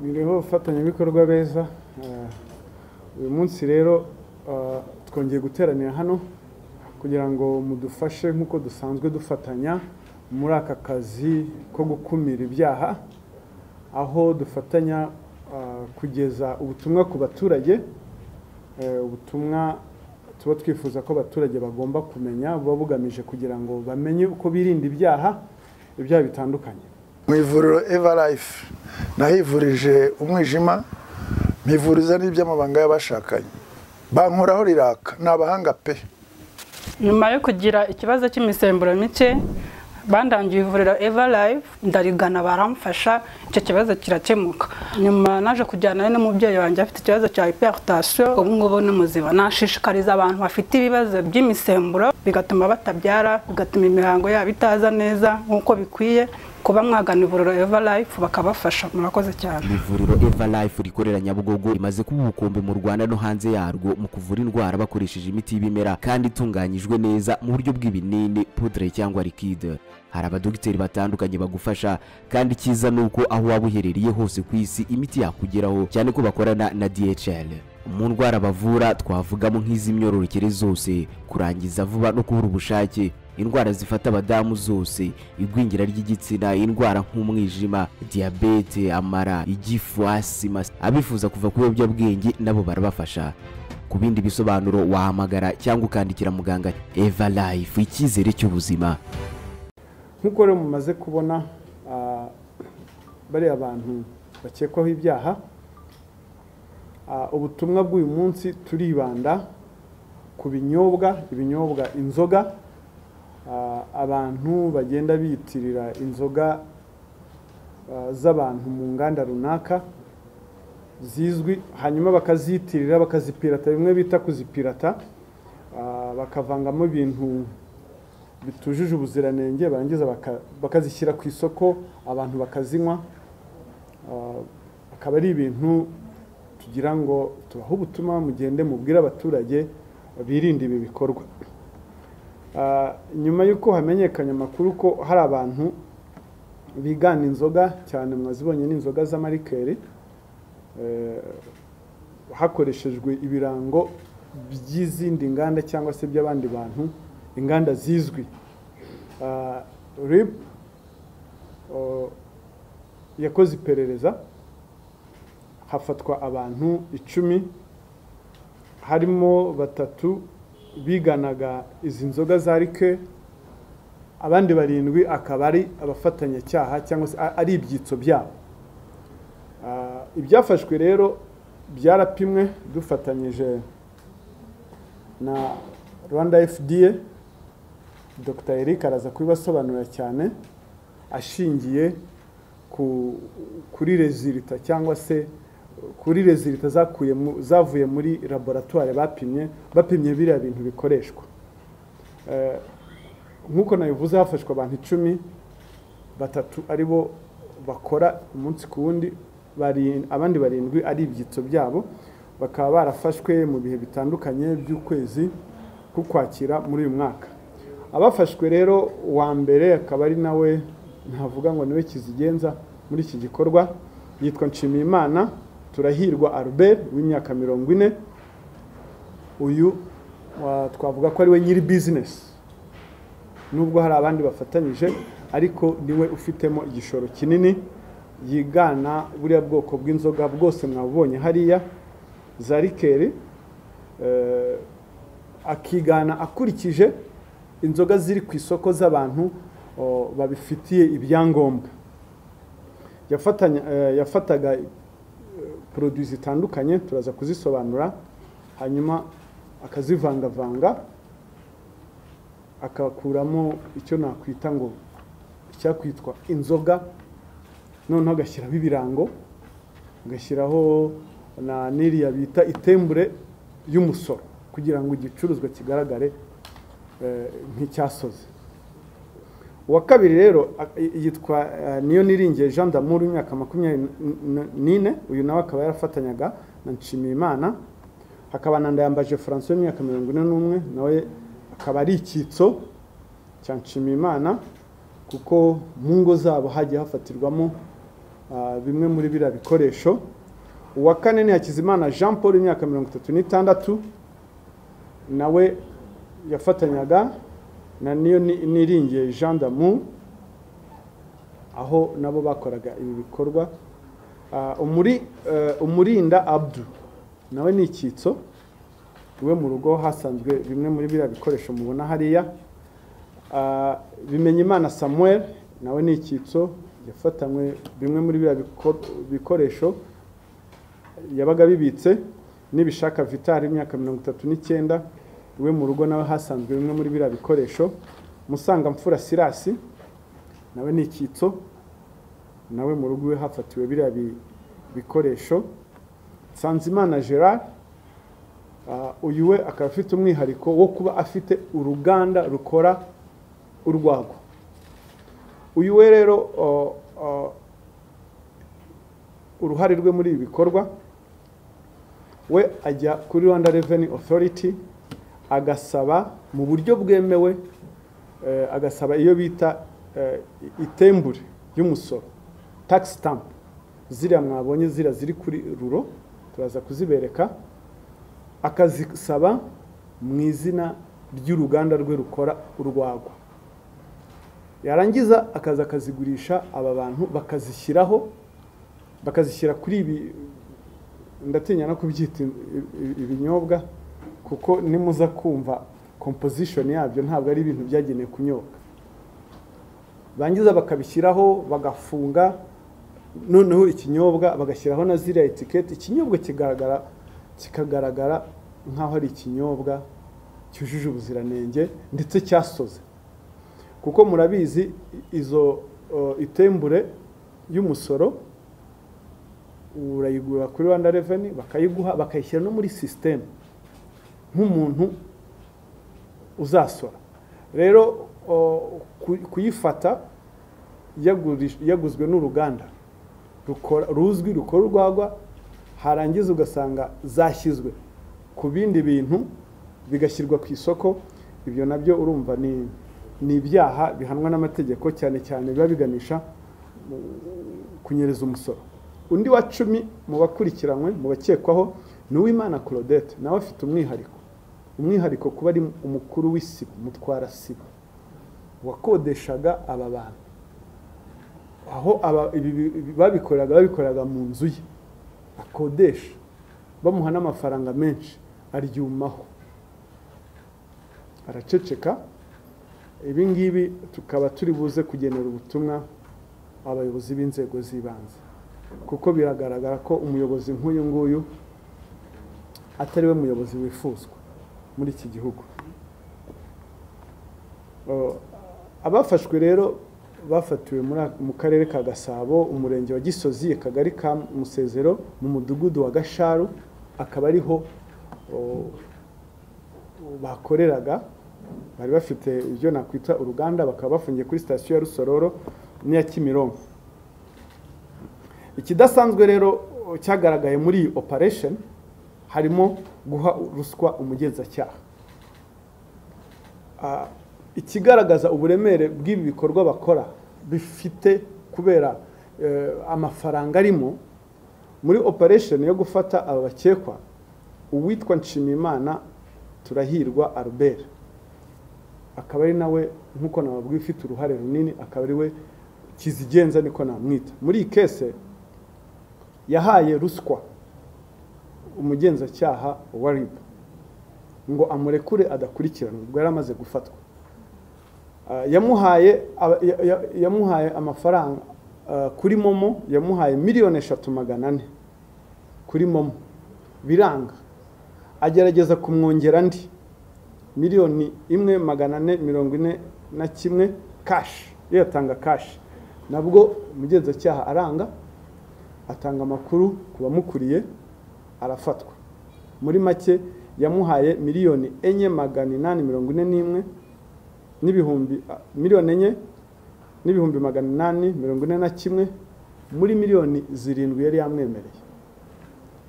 Biriho fatanyabikorwa beza. Uyu munsi rero twongeye guteranira hano kugira ngo mudufashe nkuko dusanzwe dufatanya muri aka kazi ko gukumira ibyaha, aho dufatanya kugeza ubutumwa ku baturage, ubutumwa tuba twifuza ko abaturage bagomba kumenya, buba bugamije kugira ngo bamenye uko birinda ibyaha bitandukanye. Mu ivuriro Everlife nahivurije umwijima, mpivuriza n'iby'amabanga y'abashakanye, bankoraho riraka, n'abahanga pe. Nyuma yo kugira ikibazo cy'imisemburo mike, bandangiye ivuriro Everlife, ndarigana baramfasha, icyo kibazo kirakemuka. Nyuma naje kujyana n'umubyeyi wanjye afite ikibazo cya hypertension, ubu ngubu ni muzima. Nashishikariza abantu bafite ibibazo by'imisemburo bigatuma batabyara, bigatuma imihango yabo itaza neza nk'uko bikwiye, kuba mwagana ivuriro Everlife bakabafasha. Murakoze cyane. Ivuriro Everlife rikorera Nyabugogo rimaze kuba ubukombe mu Rwanda no hanze yarwo mu kuvura indwara bakoresheje imiti y'ibimera kandi itunganyijwe neza mu buryo bw'ibinini, poudre cyangwa liquide. Hari abadogiteri batandukanye bagufasha, kandi cyiza nuko aho waba uherereye hose ku isi imiti yakugeraho, cyane ko bakorana na DHL. Mu ndwara bavura twavugamo nk'iz'imyororokere zose, kurangiza vuba no kubura ubushake, indwara zifata abadamu zose, igwingira ry'igitsina, indwara nk'umwijima, diabete, amara, igifu, asima. Abifuza kuva ku biyobyabwenge nabo barabafasha. Ku bindi bisobanuro wahamagara cyangwa ukandikira muganga. Everlife, icyizere cy'ubuzima. Nkuko rero mumaze kubona bari abantu bakekwaho ibyaha, ubutumwa bw'uyu munsi turibanda ku ibinyobwa, inzoga, abantu bagenda biyitirira inzoga z'abantu mu nganda runaka zizwi, hanyuma bakazitirira, bakazipirata, bimwe bita kuzipirata, bakavangamo ibintu bitujuje ubuziranenge, barangiza bakazishyira ku isoko, abantu bakazinywa. Akaba ari ibintu tugira ngo tubaho ubutumwa, mugende mubwire abaturage birinde ibi bikorwa. Nyuma y'uko hamenyekanye amakuru ko hari abantu bigana inzoga, cyane mwazibonye n'inzoga z'amarikeri, hakoreshejwe ibirango by'izindi nganda cyangwa se by'abandi bantu, inganda zizwi. RIB yakoze iperereza, hafatwa abantu 10, harimo 3 biganaga izi nzoga za rike, abandi 7 akaba ari abafatanyacyaha cyangwa se ari ibyitso byabo. Ibyafashwe rero byarapimwe dufatanyije na Rwanda FDA. Dr. Eric araza kubibasobanurira cyane, ashingiye kuri resulta cyangwa se kuri resulta zavuye muri laboratoire bapimye biriya bintu bikoreshwa. Nkuko nabivuze, hafashwe abantu 10, 3 aribo bakora umunsi ku wundi, abandi 7 ari ibyitso byabo, bakaba barafashwe mu bihe bitandukanye by'ukwezi kukwakira muri uyu mwaka. Abafashwe rero wa mbere akaba ari nawe ntavuga ngo niwe kizigenza muri iki gikorwa, yitwa Nshimiyimana Turahirwa Albert w'imyaka 40. Uyu twavuga ko ari we nyiri business, nubwo hari abandi bafatanyije, ariko niwe ufitemo igishoro kinini. Yigana buriya bwoko bw'inzoga bwose mwabonye hariya za rikeri, akigana akurikije inzoga ziri ku isoko z'abantu babifitiye ibyangombwa. Yafataga produits zitandukanye, turaza kuzisobanura, hanyuma akazivangavanga, akakuramo icyo nakwita ngo cyakwitwa inzoga, noneho agashyiraho ibirango, agashyiraho na niriya bita itembure y'umusoro, kugira ngo igicuruzwa kigaragare nk'icyasoze. Uwa kabiri rero yitwa niyo niringiye Jean d'Amour w'imyaka 24. Uyu nawe akaba yarafatanyaga na Nshimiyimana. Hakaba na Ndayambaje François w'imyaka 41, nawe akaba ari icyitso cya Nshimiyimana, kuko mu ngo zabo hagiye hafatirwamo bimwe muri biriya bikoresho. Uwa kane ni Hakizimana Jean Paul imyaka 36 nawe yafatanyaga na niyo niringiye Jean d'Amour aho nabo bakoraga ibi bikorwa. Umurinda Abdu nawe ni icyitso, iwe mu rugo hasanzwe bimwe muri biriya bikoresho mubona hariya. Bimenyimana Samuel nawe ni icyitso, yafatanywe bimwe muri biriya bikoresho yabaga bibitse. Nibishaka Vital imyaka 39 iwe mu rugo nawe hasanzwe bimwe muri biriya bikoresho. Musanga Mfura Sirasi nawe ni icyitso, nawe mu rugo we hafatiwe biriya bikoresho. Sanzimana Gerard uyu we akaba afite umwihariko wo kuba afite uruganda rukora urwagwa. Uyu we rero uruhare rwe muri ibi bikorwa, we ajya kuri Rwanda Revenue Authority agasaba mu buryo bwemewe, agasaba iyo bita itembure y'umusoro, tax stamp. Ziriya mwabonye zira ziri kuri ruro turaza kuzibereka, akazisaba mu izina ry'uruganda rwe rukora urwagwa. Yarangiza akaza akazigurisha aba bantu bakazishyira kuri ibi, ndatinya no kubyita ibinyobwa kuko nimuza kumva composition yabyo ntabwo ari ibintu byagenewe kunyobwa. Bangiza bakabishyiraho bagafunga, noneho ikinyobwa bagashyiraho na ziriya etiketi. Ikinyobwa kikagaragara nkaho ari ikinyobwa cyujuje ubuziranenge ndetse cyasoze, kuko murabizi izo itembure y'umusoro urayigura kuri Rwanda Revenue bakayiguha, bakayishyira no muri system nk'umuntu uzasora. Rero kuyifata yaguzwe n'uruganda ruzwi rukora urwagwa, harangiza ugasanga zashyizwe ku bindi bintu bigashyirwa ku isoko. Ibyo nabyo urumva ni ibyaha bihanwa n'amategeko, cyane cyane biba biganisha kunyereza umusoro. Undi wa 10 mu bakurikiranywe mu bakekwaho ni Uwimana Claudette, nawe afite umwihariko kuba ari umukuru w'isibo, mutwara sibo wakodeshaga aba bantu, aho babikoraga mu nzu ye akodesha, bamuha n'amafaranga menshi aryumaho araceceka. Ibi ngibi tukaba turi buze kugenera ubutumwa abayobozi b'inzego z'ibanze, kuko biragaragara ko umuyobozi nk'uyu nguyu atari we muyobozi wifuzwa muri iki gihugu. Abafashwe rero bafatiwe mu karere ka Gasabo, umurenge wa Gisozi, akagari ka Musezero, mu mudugudu wa Gasharu, akaba ariho bakoreraga. Bari bafite ibyo nakwita uruganda, bakaba bafungiye kuri station ya Rusororo n'iya Kimironko. Ikidasanzwe rero cyagaragaye muri iyi operation harimo guha ruswa umugenzacyaha. Ikigaragaza uburemere bw'ibi bikorwa bakora bifite kubera amafaranga arimo muri operation yo gufata aba bakekwa. Uwitwa Nshimimana Turahirwa Albert akaba ari nawe nkuko nababwiye ufite uruhare runini, akaba ari we kizigenza niko namwita. Muri ikese yahaye ruswa umugenzacyaha wa RIB ngo amurekure adakurikirana, ubwo yari amaze gufatwa. Yamuhaye amafaranga kuri Momo, yamuhaye 3,400,000 kuri Momo, biranga. Agerageza kumwongera andi 1,441,000 cash, yatanga cash, nabwo umugenzacyaha aranga, atanga amakuru kubamukuriye, arafatwa. Muri make yamuhaye 4,841,000 n'ibihumbi 4,841,000 muri 7,000,000 yari yamwemereye.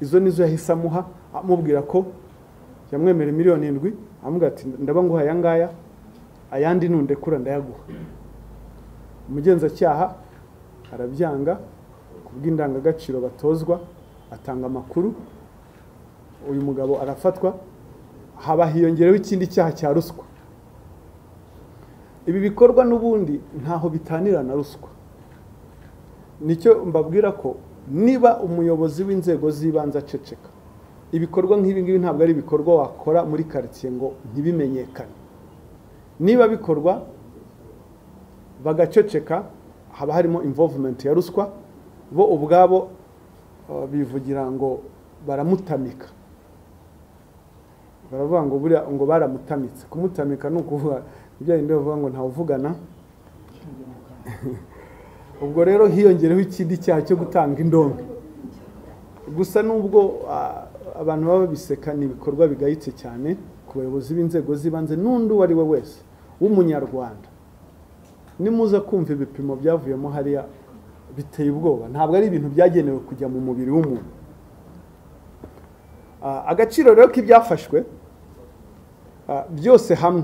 Izo nizo yahise amuha, amubwira ko yamwemereye 7,000,000, amubwira ati ndaba nguha aya ngaya, ayandi nundekura ndayaguha. Umugenzacyaha arabyanga kubw'indangagaciro batozwa, atanga amakuru, uyu mugabo arafatwa, haba hiyongereho ikindi cyaha cya ruswa. Ibi bikorwa n'ubundi ntaho bitanira na ruswa. Nicyo mbabwira ko niba umuyobozi w'inzego z'ibanze aceceka, ibikorwa nk'ibi ngibi ntabwo ari ibikorwa wakora muri quartier ngo ntibimenyekane. Niba bikorwa bagaceceka, haba harimo involvement ya ruswa, bo ubwabo bivugira ngo baramutamika. Baravuga ngo buriya ngo baramutamitse. Kumutamika ni ukuvuga ibyo yindi bavuga ngo ntawuvugana. Ubwo rero hiyongereho ikindi cyaha cyo gutanga indonke. Gusa nubwo abantu baba biseka, ni ibikorwa bigayitse cyane ku bayobozi b'inzego z'ibanze n'undi wari we wese w'umunyarwanda. Nimuza kumva ibipimo byavuyemo hariya biteye ubwoba, ntabwo ari ibintu byagenewe kujya mu mubiri w'umuntu. Agaciro rero k'ibyafashwe byose hamwe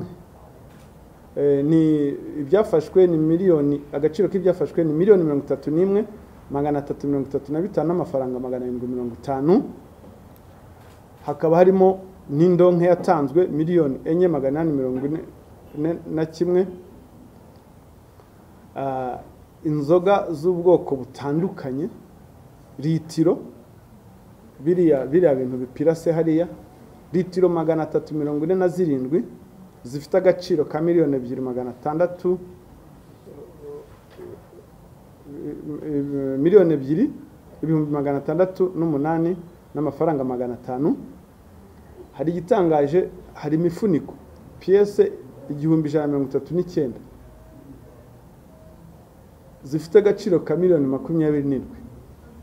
ni ibyafashwe ni miliyoni, agaciro k'ibyafashwe ni miliyoni 31,335 n'amafaranga 750. Hakaba harimo n'indonke yatanzwe miliyoni 4,841. Inzoga z'ubwoko butandukanye, litiro, biriya bintu bipirase hariya, litiro 347 zifite agaciro ka miliyoni 2,600, miliyoni 2,608 n'amafaranga 500. Hari igitangaje, hari imifuniko pièce 1,139 zifite agaciro ka miliyoni 27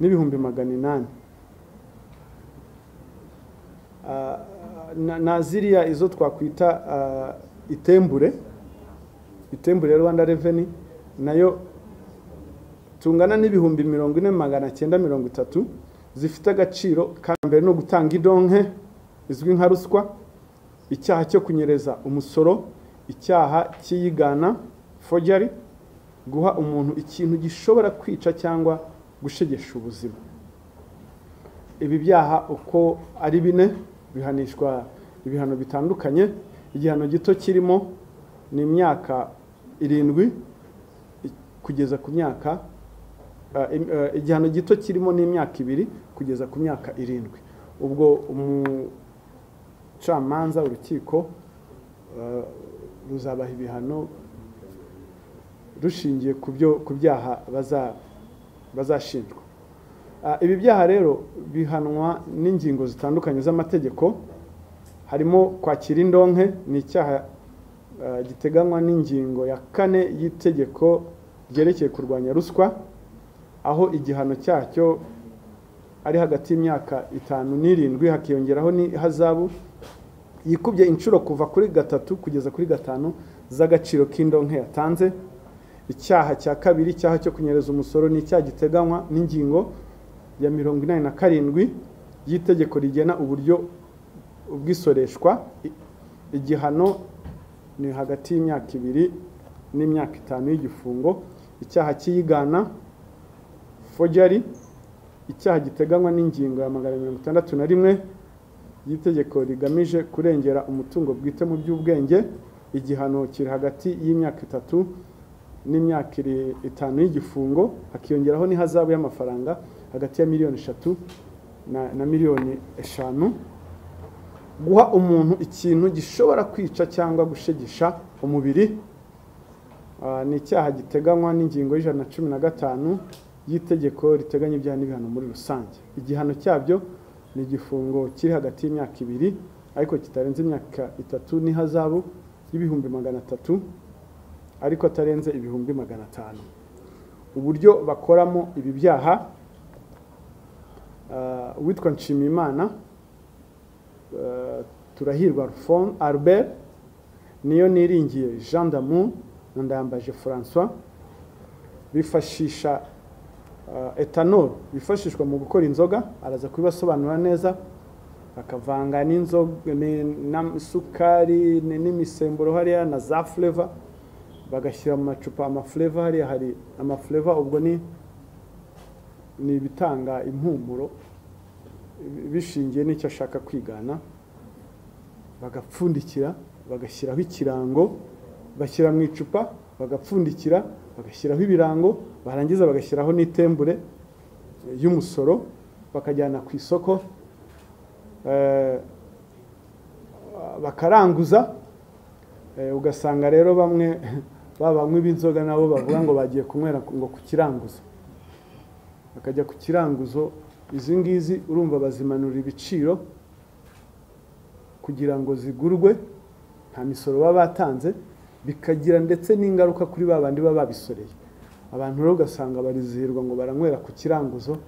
n'ibihumbi 800. Na ziriya izo twakwita itembure Rwanda Revenue, nayo tungana n'ibihumbi 40,930 zifite agaciro ka mbere no gutanga idonke izwi nka ruswa, icyaha cyo kunyereza umusoro, icyaha cy'iyigana forgery, guha umuntu ikintu gishobora kwica cyangwa gushegesha ubuzima. Ibi byaha uko ari 4 bihanishwa ibihano bitandukanye. Igihano gito kirimo ni imyaka 7 kugeza ku myaka igihano gito kirimo ni imyaka 2 kugeza ku myaka 7. Ubwo umucamanza, urukiko ruzabaha ibihano rushingiye ku byaha bazashinjwa. Ibi byaha rero bihanwa n'ingingo zitandukanye z'amategeko. Harimo kwakira indonke, ni icyaha giteganywa n'ingingo ya 4 y'itegeko ryerekeye kurwanya ruswa, aho igihano cyacyo ari hagati y'imyaka 5 n'7, hakiyongeraho n'ihazabu yikubye inshuro kuva kuri 3 kugeza kuri 5 z'agaciro k'indonke yatanze. Icyaha cya kabiri, icyaha cyo kunyereza umusoro, ni icyaha giteganywa n'ingingo ya 87 y'itegeko rigena uburyo ubwisoreshwa. Igihano ni hagati y'imyaka 2 n'imyaka 5 y'igifungo. Icyaha cy'iyigana forgery, icyaha giteganywa n'ingingo ya 161 y'itegeko rigamije kurengera umutungo bwite mu by'ubwenge. Igihano kiri hagati y'imyaka 3 n'imyaka 5 y'igifungo, hakiyongeraho n'ihazabu y'amafaranga hagati ya miliyoni 3 na miliyoni 5. Guha umuntu ikintu gishobora kwica cyangwa gushegesha umubiri ni icyaha giteganywa n'ingingo y'115 y'itegeko riteganya ibyaha n'ibihano muri rusange. Igihano cyabyo ni igifungo kiri hagati y'imyaka 2 ariko kitarenze imyaka 3 n'ihazabu y'ibihumbi 300 ariko atarenze ibihumbi 500. Uburyo bakoramo ibi byaha, witwa Nshimiyimana Turahirwa Albert, niyo niringiye Jean d'Amour na Ndayambaje François, bifashisha ethanol bifashishwa mu gukora inzoga. Araza kubibasobanura neza. Bakavanga n'inzoga n'isukari n'imisemburo hariya na za flavor, bagashyira mu macupa ama flavor hariya. Hari ama flavor ubwo ni ni ibitanga impumuro bishingiye n'icyo ashaka kwigana, bagapfundikira bagashyiraho ikirango, bashyira mu icupa bagapfundikira bagashyiraho ibirango, barangiza bagashyiraho n'itembure y'umusoro, bakajyana ku isoko, bakaranguza. Ugasanga rero bamwe babanywa ibinzoga nabo bavuga ngo bagiye kunywera ngo ku kiranguzo, bakajya ku kiranguzo. Izi ngizi urumva bazimanura ibiciro kugira ngo zigurwe, nta misoro baba batanze, bikagira ndetse n'ingaruka kuri babandi baba babisoreye. Abantu rero ugasanga barizihirwa ngo baranywera ku kiranguzo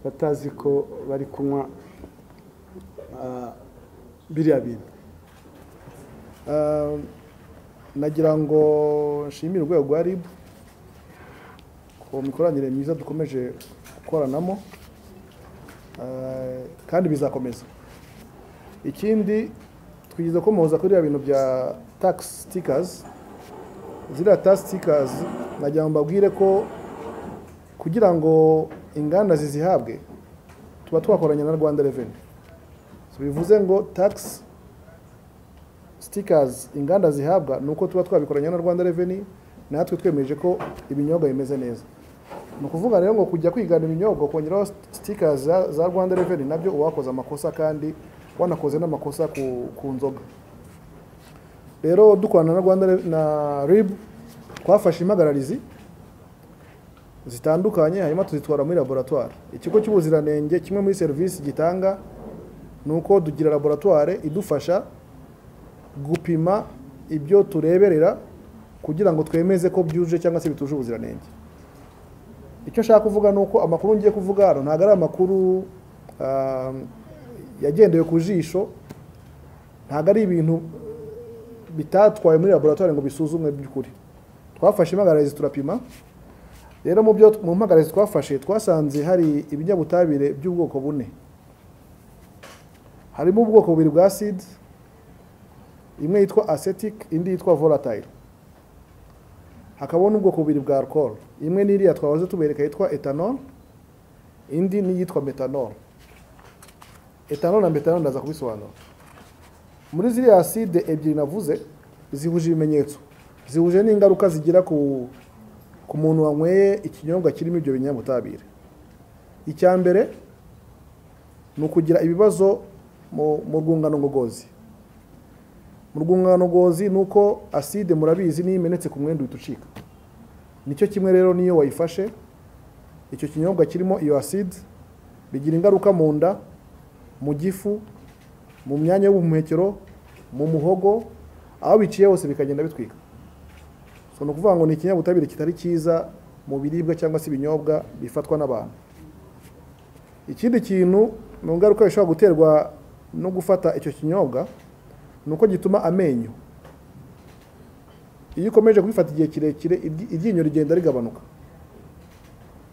batazi ko bari kunywa biriya bintu. Nagira ngo nshimire urwego rwa RIB ku mikoranire myiza dukomeje gukoranamo, kandi bizakomeza. Ikindi twigize ko muza kuri bintu bya tax stickers. Ziriya tax stickers nagira ngo mbabwire ko kugira ngo inganda zizihabwe tuba twakoranye na Rwanda Revenue. So bivuze ngo tax stickers inganda zihabwa nuko tuba twabikoranye na Rwanda Revenue, natwe twemeje ko ibinyobwa bimeze neza. No kuvuga rero ngo kujya kwigana ibinyobwa kongeraho stickers za Rwanda Revenue nabyo uwakoze amakosa, kandi wanakoze n'amakosa ku nzoga. Rero dukorana na Rwanda na RIB twafashe impagararizi zitandukanye, hanyuma tuzitwara muri laboratoire. Ikigo cy'ubuziranenge kimwe muri service gitanga nuko dugira laboratoire idufasha gupima ibyo tureberera kugira ngo twemeze ko byuje cyangwa se bituje ubuziranenge. Icyo nshaka kuvuga nuko amakuru ngiye kuvuga hano ntago ari amakuru yagendewe ku jisho, ntago ari ibintu bitatwaye muri laboratoire ngo bisuzumwe by'ukuri. Twafashe impagararizi turapima. Rero mu mpagararizi twafashe twasanze hari ibinyabutabire by'ubwoko bune. Harimo ubwoko bubiri bwa acid, imwe yitwa acetic, indi yitwa volatile. Hakabona ubwoko bubiri bwa alcohol, imwe n'iriya twahoze tubereka yitwa ethanol, indi ni yitwa methanol. Ethanol na methanol ndaza kubisobanura. Muri ziriya acide ebyiri navuze zihuje ibimenyetso, zihuje n'ingaruka zigira ku muntu wanyweye ikinyobwa kirimo ibyo binyabutabire. Icya mbere ni ukugira ibibazo mu rwungano ngogozi. Mu rwungano ngogozi nuko acide murabizi ni imenetse ku mwenda utucika. Nicyo kimwe rero niyo wayifashe icyo kinyobwa kirimo iyo acide bigira ingaruka mu nda, mu gifu, mu myanya y'ubuhumekero, mu muhogo, aho biciye hose bikagenda bitwika. So no kuvuga ngo ni ikinyabutabire kitari cyiza mu biribwa cyangwa se ibinyobwa bifatwa n'abantu. Ikindi kintu mu ngaruka bishobora guterwa no gufata icyo kinyobwa nuko gituma amenyo, iyo ukomeje kubifata igihe kirekire iryinyo rigenda rigabanuka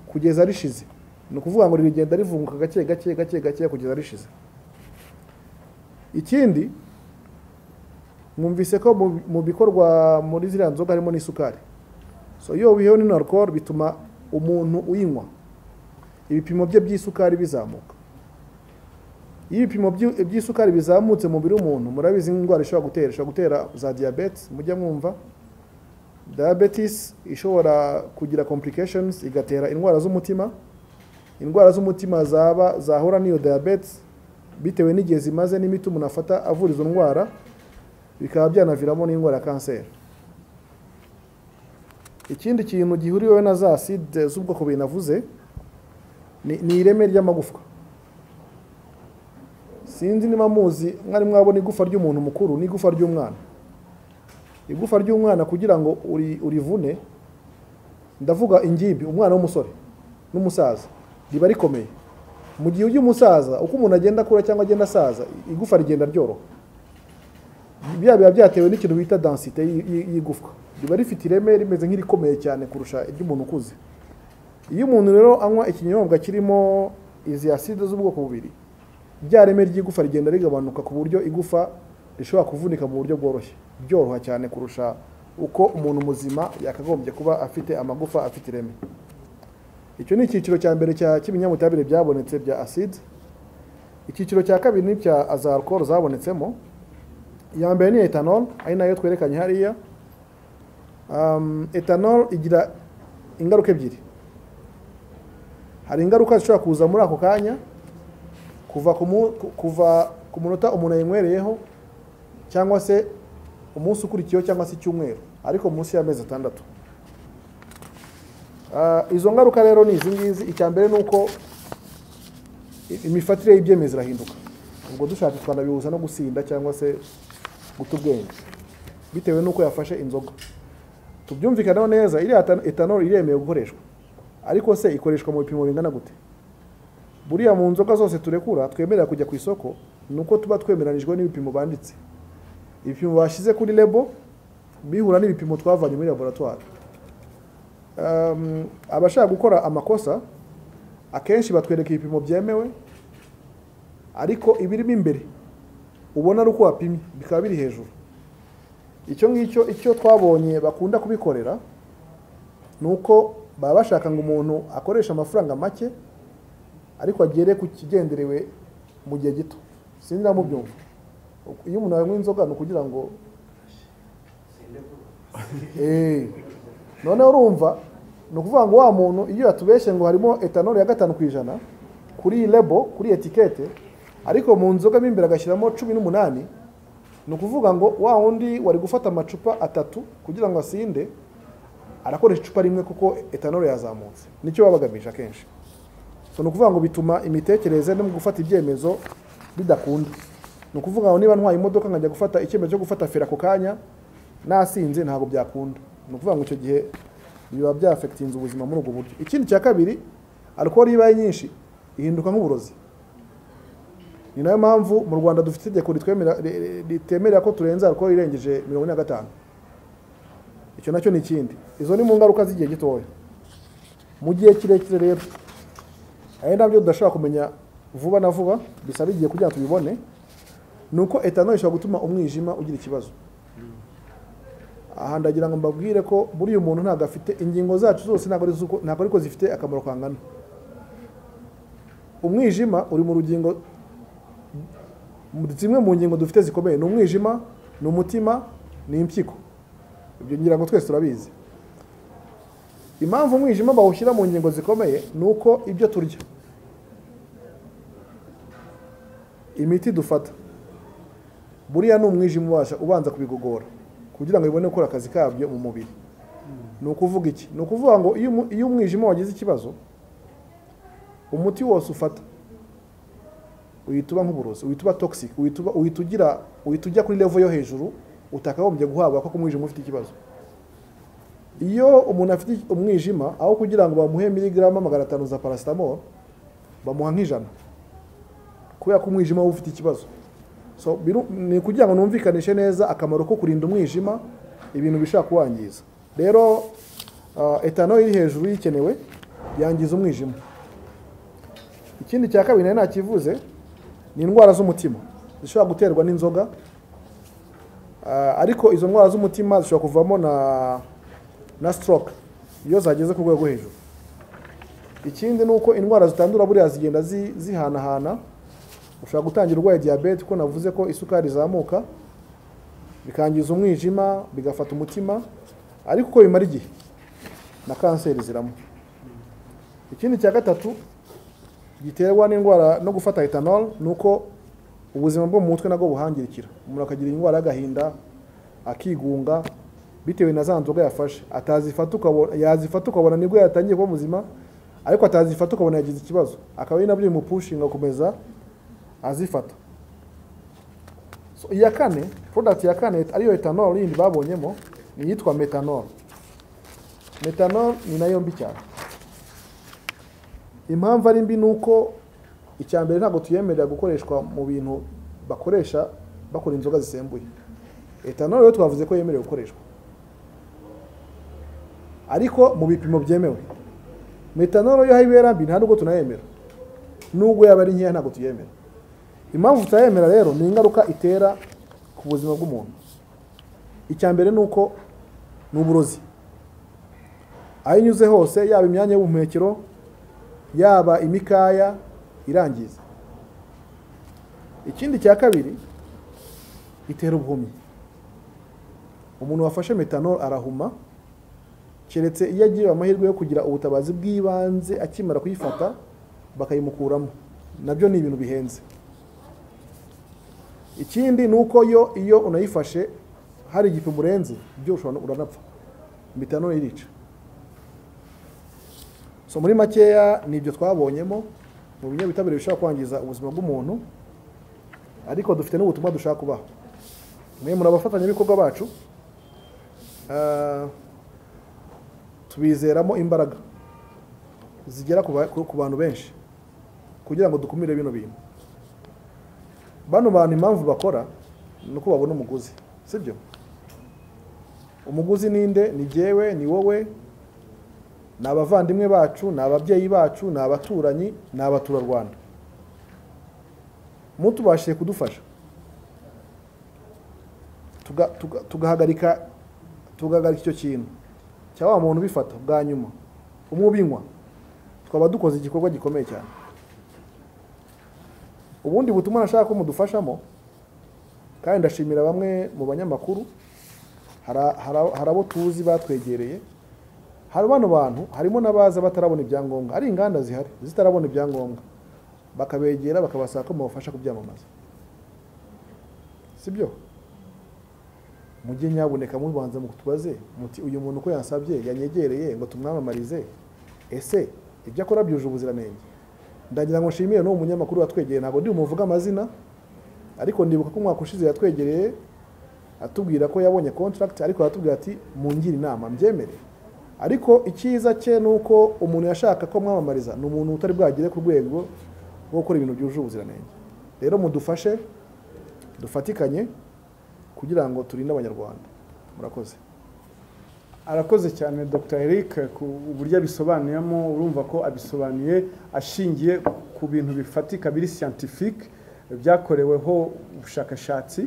kugeza rishize. Ni ukuvuga ngo rigenda rivunguka gake kugeza rishize. Ikindi mwumvise ko mu bikorwa muri ziriya nzoga harimo n'isukari. So iyo wihewe ni alcohol bituma umuntu uyinywa ibipimo bye by'isukari bizamuka. Iyo ibipimo by'isukari bizamutse mu mubiri w'umuntu, murabizi indwara ishobora gutera za diabetes. Mujya mwumva diabetes ishobora kugira complications, igatera indwara z'umutima. Indwara z'umutima zahora n'iyo diabetes bitewe n'igihe zimaze n'imiti umuntu afata avura izo ndwara, bikaba byanaviramo n'indwara ya kanseri. Ikindi kintu gihuriweho na za acide z'ubwoko binavuze ni ireme ry'amagufwa. Sinzi niba muzi mwari mwabona igufa ry'umuntu mukuru n'igufa ry'umwana. Igufa ry'umwana kugira ngo urivune, ndavuga ingimbi, umwana w'umusore n'umusaza, riba rikomeye. Mu gihe y'umusaza uko umuntu agenda akura cyangwa agenda asaza, igufa rigenda ryoroha. Biba byatewe n'ikintu bita densité y'igufwa. Riba rifite ireme rimeze nk'irikomeye cyane kurusha iry'umuntu ukuze. Iyo umuntu rero anywa ikinyobwa kirimo izi acide z'ubwoko bubiri, rya reme ry'igufa rigenda rigabanuka ku buryo igufa rishobora kuvunika mu buryo bworoshye, byoroha cyane kurusha uko umuntu muzima yakagombye kuba afite amagufa afite ireme. icyo ni icyiciro cya mbere cy'ibinyabutabire byabonetse bya acide. Icyiciro cya kabiri ni cya za alcohol zabonetsemo. Iya mbere ni ethanol, ari nayo twerekanye hariya. Ethanol igira ingaruka ebyiri. Hari ingaruka zishobora kuza muri ako kanya kuva ku munota umuntu yinywereyeho cyangwa se umunsi ukurikiyeho cyangwa se icyumweru, ariko munsi y'amezi 6. Izo ngaruka rero ni izi ngizi. Icya mbere ni uko imifatire y'ibyemezo irahinduka. Ubwo dushaka twanabihuza no gusinda cyangwa se guta ubwenge bitewe n'uko yafashe inzoga. Tubyumvikanaho neza, iri ethanol iremewe gukoreshwa, ariko se ikoreshwa mu bipimo bingana gute? Buriya mu nzoga zose turekura twemerera kujya ku isoko nuko tuba twemeranijwe n'ibipimo banditse. Ibipimo bashize kuri label bihura n'ibipimo twavanye muri laboratoire. Abashaka gukora amakosa akenshi batwereka ibipimo byemewe, ariko ibirimo imbere ubona ari uko wapimye bikaba biri hejuru. Icyo twabonye bakunda kubikorera nuko baba bashaka ngo umuntu akoresha amafaranga make ariko agere ku kigenderewe mu gihe gito. Sinzi namubyumva. Iyo umuntu anywa inzoga no kugira ngo none urumva no kuvuga ngo wa muntu iyo yatubeshe ngo harimo ethanol ya 5% kuri label, kuri etikete, ariko mu nzoga mimbere agashyiramo 18, no kuvuga ngo wa wundi wari gufata amacupa 3 kugira ngo asinde arakoresha icupa rimwe kuko ethanol yazamutse. Nicyo babagamije akenshi. So no kuvuga ngo bituma imitekerereze no gufata ibyemezo bidakunda. No kuvuga ngo niba ntwaye imodoka nkajya gufata icyemezo cyo gufata fera ku kanya nasinze ntago byakunda. No kuvuga ngo icyo gihe biba byafectinze ubuzima muri ubwo buryo. Ikindi cya kabiri, alcohol ibaye nyinshi ihinduka nk'uburozi. Ni nayo mpamvu mu Rwanda dufite itegeko ritemera ko turenza alcohol irengeje 45. Icyo nacyo ni ikindi. Izo ni mu ngaruka z'igihe gitoya. Mu gihe kirekire rero ari nabyo tudashobora kumenya vuba na vuba, bisaba igihe kugira ngo tubibone, nuko ethanol ishobora gutuma umwijima ugira ikibazo. Aha ndagira ngo mbabwire ko buri umuntu ntago afite ingingo zacu zose ntago ariko zifite akamaro kangana. Umwijima uri mu rugingo, zimwe mu ngingo dufite zikomeye ni umwijima, ni umutima, ni impyiko. Ibyo ngira ngo twese turabizi. Impamvu umwijima bawushyira mu ngingo zikomeye nuko ibyo turya, imiti dufata, buriya ni umwijima ubanza kubigogora kugira ngo ibone gukora akazi kabyo mu mubiri. Ni ukuvuga iki? Ni ukuvuga ngo iyo umwijima wagize ikibazo, umuti wose ufata uhita uba nk'uburozi, uhita uba toxic, uhita ujya kuri level yo hejuru utakagombye guhabwa ko umwijima ufite ikibazo. Iyo umuntu afite umwijima, aho kugira ngo bamuhe miligrama 500 za paracetamol, bamuha nk'ijana kubera ko umwijima ufite ikibazo. So ni kugira ngo numvikanishe neza akamaro ko kurinda umwijima ibintu bishaka kuwangiza. Rero ethanol iri hejuru yikenewe yangiza umwijima. Ikindi cya kabiri nta kivuze ni indwara z'umutima zishobora guterwa n'inzoga, ariko izo ndwara z'umutima zishobora kuvamo na stroke iyo zageze ku rwego hejuru. Ikindi nuko indwara zitandura buriya zigenda zihanahana. Ushobora gutangira urwaye diabete ko navuze ko isukari izamuka bikangiza umwijima bigafata umutima, ariko uko bimara igihe na kanseri ziramo. Ikindi cya gatatu giterwa n'indwara no gufata ethanol nuko ubuzima bwo mu mutwe nago buhangirikira. Umuntu akagira indwara y'agahinda, akigunga bitewe na za nzoga yafashe. Yazifata ukabona nibwo yatangiye kuba muzima, ariko atazifata ukabona yagize ikibazo, akaba ari nabyo bimupushinga gukomeza azifata. So iya kane, product ya kane ariyo ethanol yindi babonyemo ni yitwa methanol. Methanol ni nayo mbi cyane. Impamvu ari mbi nuko icyambere ntago tuyemerera gukoreshwa mu bintu bakoresha bakora inzoga zisembuye. Ethanol rero twavuze ko yemerewe gukoreshwa, ariko mu bipimo byemewe. Methanol yo hayibera mbi ntabwo tunayemera, nubwo yaba ari nkeya ntago tuyemera. Impamvu tutayemera rero ni ingaruka itera ku buzima bw'umuntu. Icyambere nuko n'uburozi. Ayinyuze hose, yaba imyanya y'ubuhumekero, yaba imikaya irangiza. Ikindi cya kabiri itera ubuhumyi. Umuntu wafashe metanol arahuma, keretse iyo agiye amahirwe yo kugira ubutabazi bw'ibanze akimara kuyifata bakayimukuramo, nabyo ni ibintu bihenze. Ikindi nuko iyo unayifashe hari igipimo urenze byo uranapfa. Metanol irica. So muri makeya nibyo twabonyemo mu binyabitabire bishobora kwangiza ubuzima bw'umuntu, ariko dufite n'ubutumwa dushaka kubaha. Mwe muri abafatanyabikorwa bacu tubizeramo imbaraga zigera ku bantu benshi kugira ngo dukumire bino bintu. Bano bantu impamvu bakora nuko babona umuguzi, sibyo? Umuguzi ninde? Ni jewe, ni wowe, ni abavandimwe bacu, ni ababyeyi bacu, ni abaturanyi, ni abaturarwanda. Mutubashije kudufasha tugahagarika icyo kintu cya wa muntu bifata bwa nyuma umubinywa, twaba dukoze igikorwa gikomeye cyane. Ubundi butumwa nashaka ko mudufashamo, kandi ndashimira bamwe mu banyamakuru, harabo tuzi batwegereye. Hari bano bantu harimo nabaza batarabona ibyangombwa, ari inganda zihari zitarabona ibyangombwa, bakabegera bakabasaba ko mubafasha kubyamamaza, sibyo? Mujye nyabuneka mubanza mukutubaze muti uyu muntu ko yansabye yanyegereye ngo tumwamamarize, ese ibyo akora byuje ubuziranenge? Ndagira ngo nshimire no umunyamakuru watwegereye, ntabwo ndi umuvuga amazina, ariko ndibuka ko umwaka ushize yatwegereye atubwira ko yabonye contract, ariko atubwira ati mungira inama mbyemere. Ariko icyiza cye nuko umuntu yashaka ko mwamamariza ni umuntu utari bwagire ku rwego rwo gukora ibintu byuje ubuziranenge. Rero mudufashe dufatikanye kugira ngo turinde abanyarwanda. Murakoze. Arakoze cyane Dr. Eric ku buryo abisobanuyemo. Urumva ko abisobanuye ashingiye ku bintu bifatika biri scientifique byakoreweho ubushakashatsi.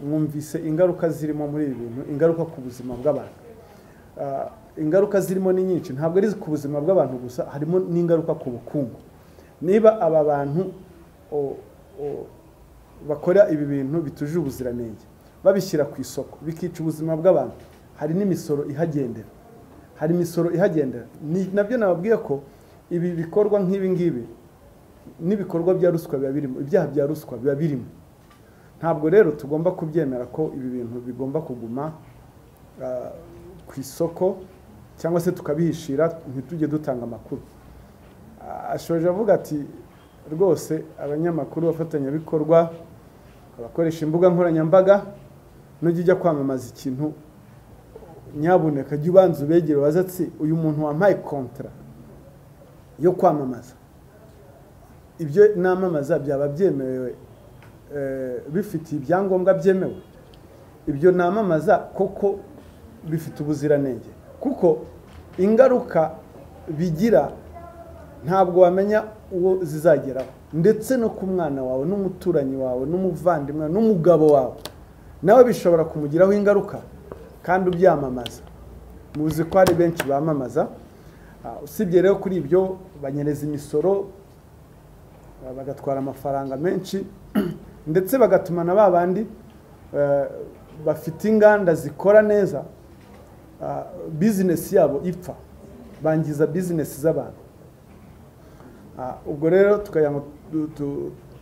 Mwumvise ingaruka zirimo muri ibi bintu, ingaruka ku buzima bw'abantu. Ingaruka zirimo ni nyinshi, ntabwo ari ku buzima bw'abantu gusa, harimo n'ingaruka ku bukungu. Niba aba bantu bakora ibi bintu bituje ubuziranenge babishyira ku isoko bikica ubuzima bw'abantu, hari n'imisoro ihagendera, hari imisoro ihagendera. Nabyo nababwiye ko ibi bikorwa nk'ibi ngibi n'ibikorwa bya ruswa biba birimo, ibyaha bya ruswa biba birimo. Ntabwo rero tugomba kubyemera ko ibi bintu bigomba kuguma ku isoko cyangwa se tukabihishira ntitujye dutanga amakuru. Ashoje avuga ati rwose abanyamakuru bafatanyabikorwa abakoresha imbuga nkoranyambaga nujya ujya kwamamaza ikintu nyabuneka jya ubanza ubegere wazatsi uyu muntu wampaye kontra yo kwamamaza, ibyo namamaza byaba byemewe bifite ibyangombwa byemewe, ibyo namamaza koko bifite ubuziranenge, kuko ingaruka bigira ntabwo wamenya uwo zizageraho, ndetse no ku mwana wawe n'umuturanyi wawe n'umuvandimwe n'umugabo wawe nawe bishobora kumugiraho ingaruka kandi ubyamamaza. Muzi ko hari benshi bamamaza, usibye rero kuri ibyo banyereza imisoro bagatwara amafaranga menshi ndetse bagatuma na babandi bafite inganda zikora neza business yabo ipfa, bangiza business z'abantu. Ubwo rero tukayanga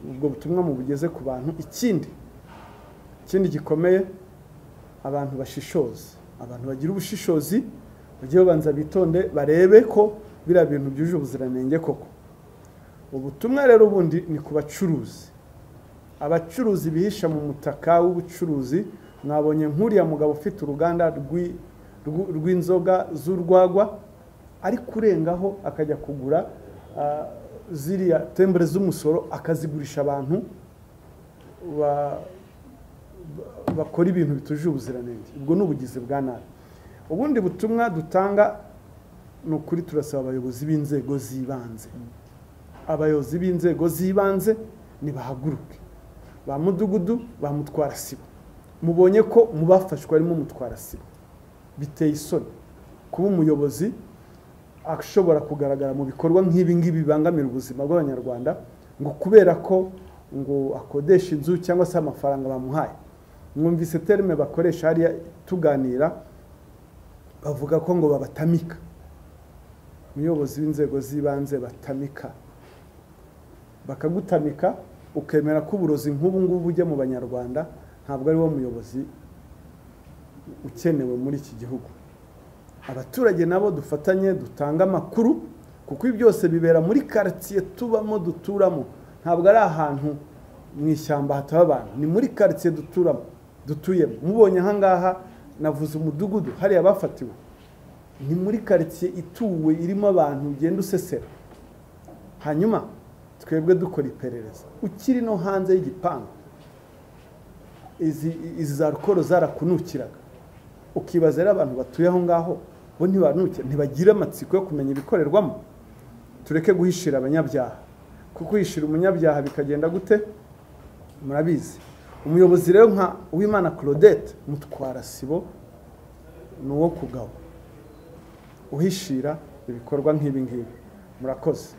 ubwo butumwa mu bugeze ku bantu. Ikindi gikomeye, abantu bashishoze, abantu bagira ubushishozi, bagiye babanza bitonde barebe ko biriya bintu byuje ubuziranenge koko. Ubutumwa rero ubundi ni ku bacuruzi, abacuruzi bihisha mu mutaka w'ubucuruzi. Mwabonye nk'uriya mugabo ufite uruganda rw'inzoga z'urwagwa ari kurengaho akajya kugura ziriya tembure z'umusoro akazigurisha abantu bakora ibintu bituje ubuziranenge. Ubwo ni ubugizi bwa nabi. Ubundi butumwa dutanga ni ukuri turasaba abayobozi b'inzego z'ibanze, abayobozi b'inzego z'ibanze nibahaguruke, ba mudugudu, ba mutwara sibo. Mubonye ko mubafashwe harimo mutwara sibo, biteye isoni kuba umuyobozi ashobora kugaragara mu bikorwa nk'ibi ngibi bibangamira ubuzima bw'abanyarwanda ngo kubera ko ngo akodesha inzu cyangwa se amafaranga bamuhaye. Mwumvise terme bakoresha hariya tuganira, bavuga ko ngo babatamika, umuyobozi w'inzego z'ibanze batamika, bakagutamika ukemera ko uburozi nk'ubu ngubu ujya mu banyarwanda ntabwo ari wo muyobozi ukenewe muri iki gihugu. Abaturage nabo dufatanye dutanga amakuru, kuko ibi byose bibera muri quartier tubamo duturamo, ntabwo ari ahantu mu ishyamba hataba abantu, ni muri quartier dutuyemo. Mubonye aha ngaha navuze umudugudu hariya bafatiwe, ni muri quartier ituwe irimo abantu ugenda usesera. Hanyuma twebwe dukora iperereza ukiri no hanze y'igipangu, izi za rukoro zarakunukiraga, ukibaza rero abantu batuye aho ngaho bo ntibanukira, ntibagira amatsiko yo kumenya ibikorerwamo. Tureke guhishira abanyabyaha, kuko guhishira umunyabyaha bikagenda gute murabizi. Umuyobozi rero nka Uwimana Claudette mutwara sibo nuwo kugabo uhishira ibikorwa nk'ibi ngibi. Murakoze.